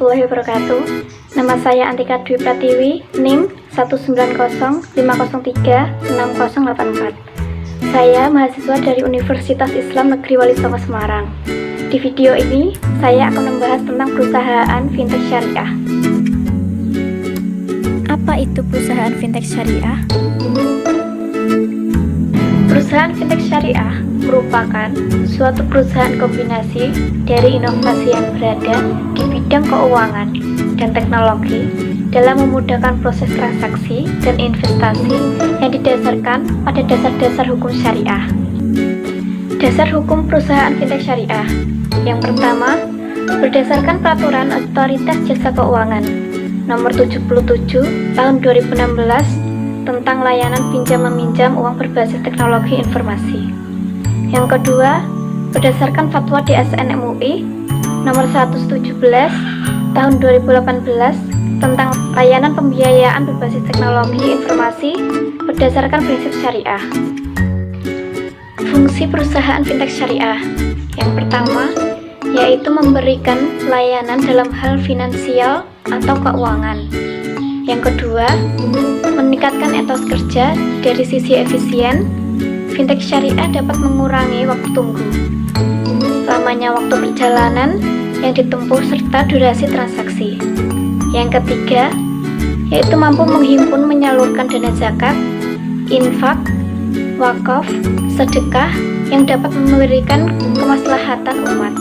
warahmatullahi wabarakatuh. Nama saya Antika Dwi Pratiwi, NIM 19050036084. Saya mahasiswa dari Universitas Islam Negeri Wali Songo Semarang. Di video ini, saya akan membahas tentang perusahaan fintech syariah. Apa itu perusahaan fintech syariah? Perusahaan fintech syariah merupakan suatu perusahaan kombinasi dari inovasi yang berada di bidang keuangan dan teknologi dalam memudahkan proses transaksi dan investasi yang didasarkan pada dasar-dasar hukum syariah. Dasar hukum perusahaan fintech syariah. Yang pertama, berdasarkan Peraturan Otoritas Jasa Keuangan Nomor 77 Tahun 2016 tentang layanan pinjam-meminjam uang berbasis teknologi informasi. Yang kedua, berdasarkan Fatwa DSN MUI Nomor 117 Tahun 2018 tentang layanan pembiayaan berbasis teknologi informasi berdasarkan prinsip syariah. Fungsi perusahaan fintech syariah. Yang pertama, yaitu memberikan layanan dalam hal finansial atau keuangan. Yang kedua, meningkatkan etos kerja dari sisi efisien. Fintech syariah dapat mengurangi waktu tunggu, lamanya waktu perjalanan yang ditempuh serta durasi transaksi. Yang ketiga, yaitu mampu menghimpun menyalurkan dana zakat, infak, wakaf, sedekah yang dapat memberikan kemaslahatan umat.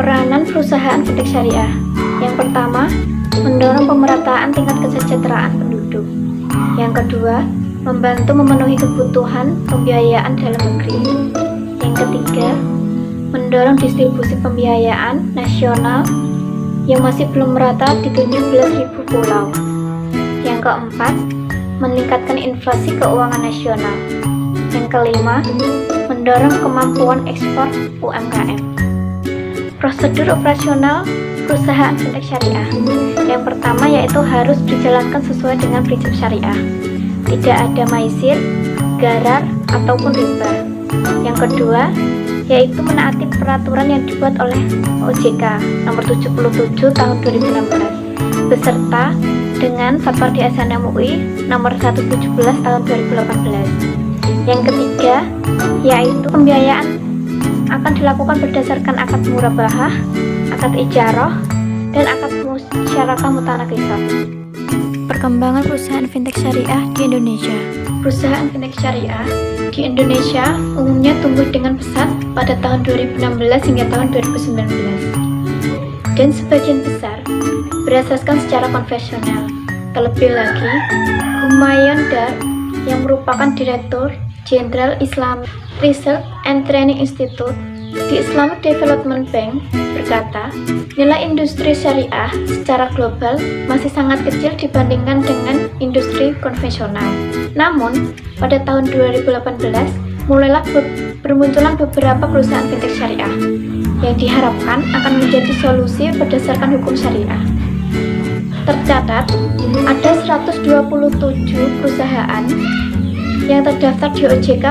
Peranan perusahaan fintech syariah. Yang pertama, mendorong pemerataan tingkat kesejahteraan penduduk. Yang kedua, membantu memenuhi kebutuhan pembiayaan dalam negeri. Yang ketiga, mendorong distribusi pembiayaan nasional yang masih belum merata di 17.000 pulau. Yang keempat, meningkatkan inflasi keuangan nasional. Yang kelima, mendorong kemampuan ekspor UMKM. Prosedur operasional perusahaan fintech syariah. Yang pertama yaitu harus dijalankan sesuai dengan prinsip syariah. Tidak ada maisir, garar, ataupun riba. Yang kedua, yaitu menaati peraturan yang dibuat oleh OJK Nomor 77 Tahun 2016 beserta dengan Fatwa DSN MUI Nomor 117 Tahun 2018. Yang ketiga, yaitu pembiayaan akan dilakukan berdasarkan akad murabahah, akad ijarah, dan akad musyarakah mutanakisah. Perkembangan perusahaan fintech syariah di Indonesia. Perusahaan fintech syariah di Indonesia umumnya tumbuh dengan pesat pada tahun 2016 hingga tahun 2019 dan sebagian besar berasaskan secara konvensional. Terlebih lagi, Humayun Dar yang merupakan Direktur Jenderal Islamic Research and Training Institute di Islamic Development Bank berkata, nilai industri syariah secara global masih sangat kecil dibandingkan dengan industri konvensional. Namun, pada tahun 2018, mulailah bermunculan beberapa perusahaan fintech syariah yang diharapkan akan menjadi solusi berdasarkan hukum syariah. Tercatat, ada 127 perusahaan yang terdaftar di OJK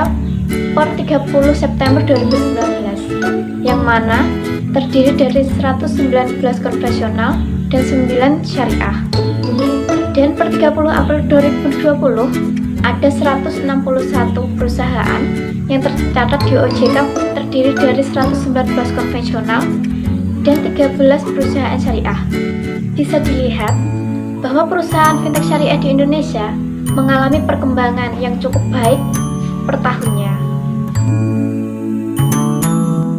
per 30 September 2019, yang mana terdiri dari 119 konvensional dan 9 syariah. Dan per 30 April 2020, ada 161 perusahaan yang tercatat di OJK terdiri dari 119 konvensional dan 13 perusahaan syariah. Bisa dilihat bahwa perusahaan fintech syariah di Indonesia mengalami perkembangan yang cukup baik per tahunnya.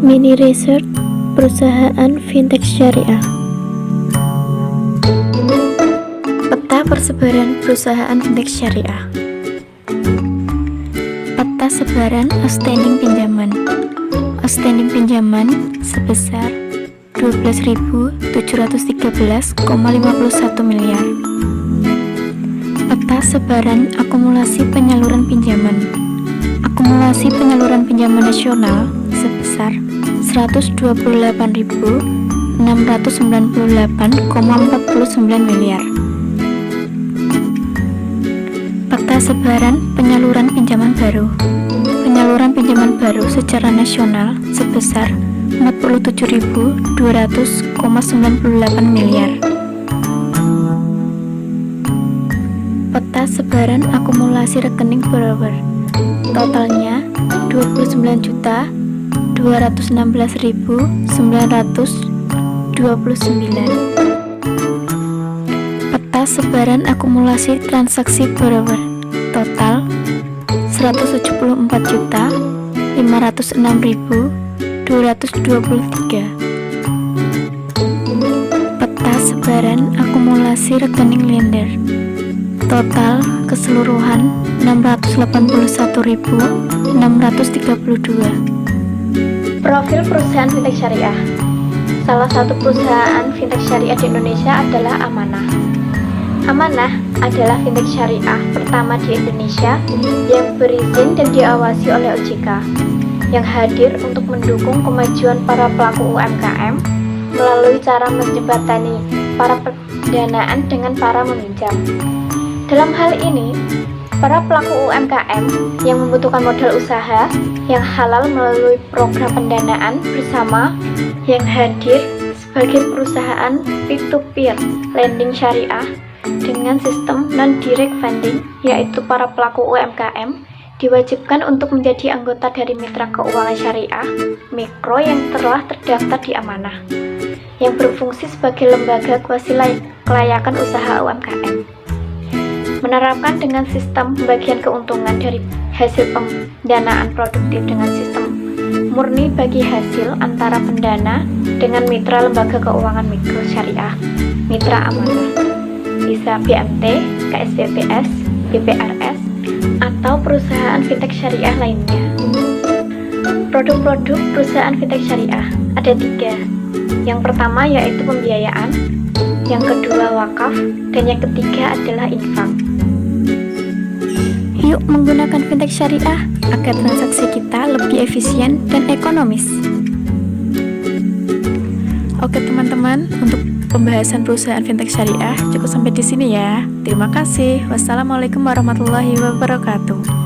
Mini research perusahaan fintech syariah. Peta persebaran perusahaan fintech syariah. Peta sebaran outstanding pinjaman. Outstanding pinjaman sebesar 12.713,51 miliar. Peta sebaran akumulasi penyaluran pinjaman. Akumulasi penyaluran pinjaman nasional sebesar 128.698,49 miliar. Peta sebaran penyaluran pinjaman baru. Penyaluran pinjaman baru secara nasional sebesar 47.200,98 miliar. Peta sebaran akumulasi rekening borrower, totalnya 29.216.929. Peta sebaran akumulasi transaksi borrower, total 174.506.223. Peta sebaran akumulasi rekening lender, total keseluruhan 681.632. Profil perusahaan fintech syariah. Salah satu perusahaan fintech syariah di Indonesia adalah Amanah. Amanah adalah fintech syariah pertama di Indonesia yang berizin dan diawasi oleh OJK, yang hadir untuk mendukung kemajuan para pelaku UMKM melalui cara menjembatani para pendanaan dengan para meminjam. Dalam hal ini, para pelaku UMKM yang membutuhkan modal usaha yang halal melalui program pendanaan bersama yang hadir sebagai perusahaan peer-to-peer lending syariah dengan sistem non-direct funding, yaitu para pelaku UMKM diwajibkan untuk menjadi anggota dari mitra keuangan syariah mikro yang telah terdaftar di Amanah, yang berfungsi sebagai lembaga kuasi kelayakan usaha UMKM. Menerapkan dengan sistem pembagian keuntungan dari hasil pendanaan produktif dengan sistem murni bagi hasil antara pendana dengan mitra lembaga keuangan mikro syariah mitra Amanah, bisa BMT, KSBPS, BPRS, atau perusahaan fintech syariah lainnya. Produk-produk perusahaan fintech syariah ada 3. Yang pertama yaitu pembiayaan, yang kedua wakaf, dan yang ketiga adalah infak. Yuk menggunakan fintech syariah agar transaksi kita lebih efisien dan ekonomis. Oke teman-teman, untuk pembahasan perusahaan fintech syariah cukup sampai di sini ya. Terima kasih. Wassalamualaikum warahmatullahi wabarakatuh.